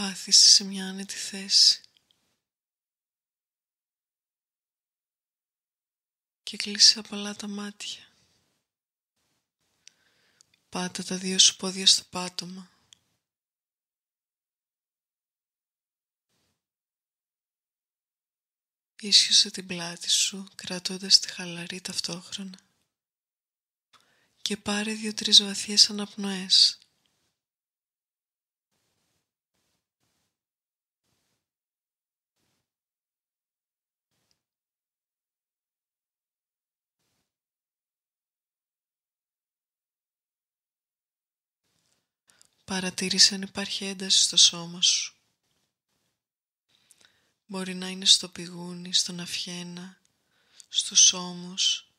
Κάθισε σε μια άνετη θέση και κλείσε απαλά τα μάτια. Πάτα τα δύο σου πόδια στο πάτωμα. Ίσιοσε την πλάτη σου κρατώντας τη χαλαρή ταυτόχρονα και πάρε 2-3 βαθιές αναπνοές. Παρατήρησε αν υπάρχει ένταση στο σώμα σου. Μπορεί να είναι στο πηγούνι, στον αυχένα, στους ώμους.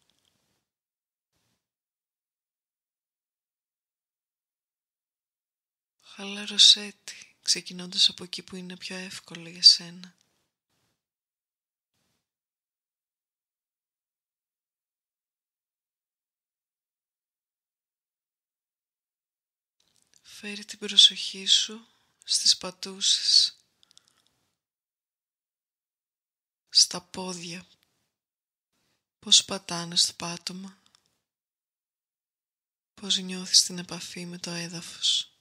Χαλάρωσέ τη, ξεκινώντας από εκεί που είναι πιο εύκολο για σένα. Φέρει την προσοχή σου στις πατούσες, στα πόδια, πώς πατάνε στο πάτωμα, πώς νιώθεις την επαφή με το έδαφος.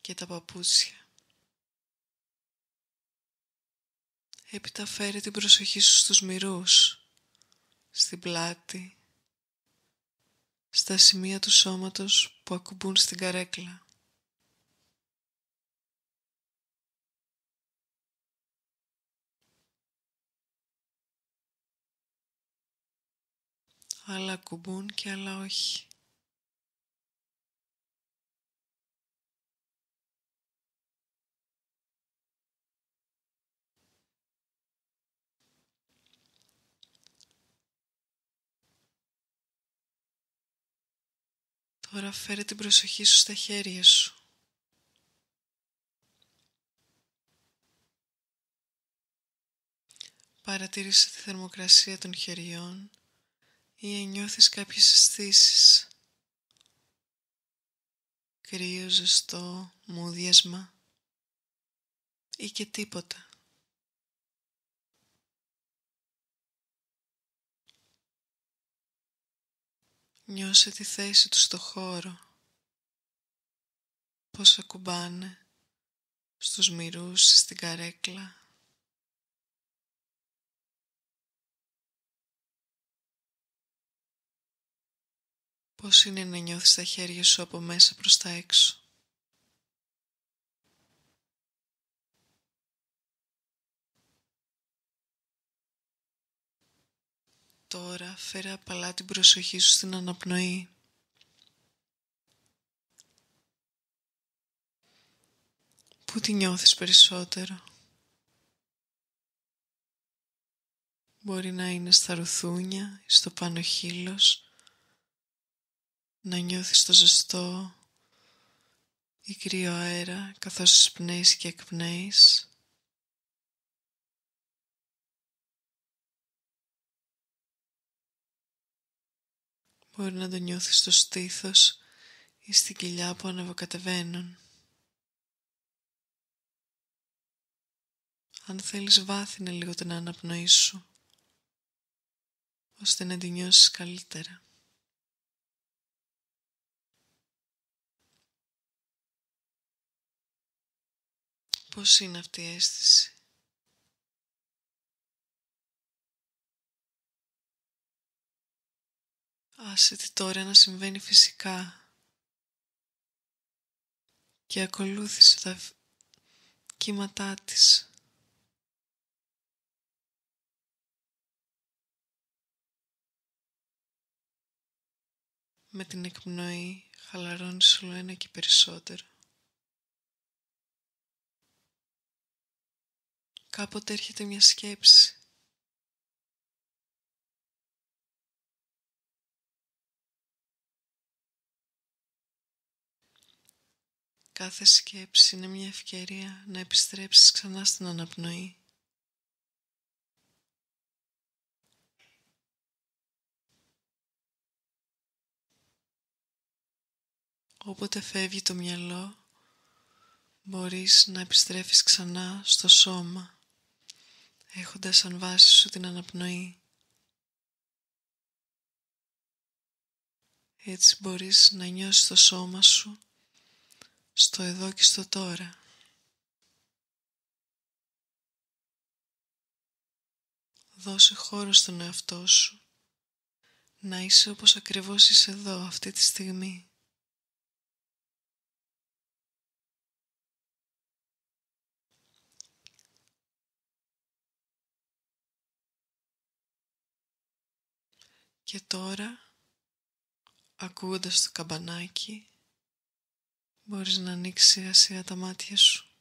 Και τα παπούτσια. Έπειτα φέρει την προσοχή σου στους μυρούς, στην πλάτη, στα σημεία του σώματος που ακουμπούν στην καρέκλα. Άλλα ακουμπούν και άλλα όχι. Τώρα φέρε την προσοχή σου στα χέρια σου. Παρατήρησε τη θερμοκρασία των χεριών ή νιώθεις κάποιες αισθήσεις. Κρύο, ζεστό, μούδιασμα ή και τίποτα. Νιώσε τη θέση του στο χώρο. Πώς ακουμπάνε στους μυρούς, στην καρέκλα. Πώς είναι να νιώθεις τα χέρια σου από μέσα προς τα έξω. Τώρα φέρε απαλά την προσοχή σου στην αναπνοή. Πού τη νιώθεις περισσότερο? Μπορεί να είναι στα ρουθούνια ή στο πάνω χείλος, να νιώθεις το ζεστό ή κρύο αέρα καθώς εισπνέεις και εκπνέεις. Μπορεί να το νιώθεις στο στήθος ή στην κοιλιά που ανεβοκατεβαίνουν. Αν θέλεις βάθυνε λίγο την αναπνοή σου, ώστε να τη νιώσεις καλύτερα. Πώς είναι αυτή η αίσθηση? Άσε τη τώρα να συμβαίνει φυσικά και ακολούθησε τα κύματά της. Με την εκπνοή χαλαρώνεις όλο ένα και περισσότερο. Κάποτε έρχεται μια σκέψη. Κάθε σκέψη είναι μια ευκαιρία να επιστρέψεις ξανά στην αναπνοή. Όποτε φεύγει το μυαλό, μπορείς να επιστρέφεις ξανά στο σώμα, έχοντας σαν βάση σου την αναπνοή. Έτσι μπορείς να νιώσεις το σώμα σου στο εδώ και στο τώρα. Δώσε χώρο στον εαυτό σου να είσαι όπως ακριβώς είσαι εδώ αυτή τη στιγμή. Και τώρα, ακούγοντας το καμπανάκι, μπορείς να ανοίξεις σιγά σιγά τα μάτια σου.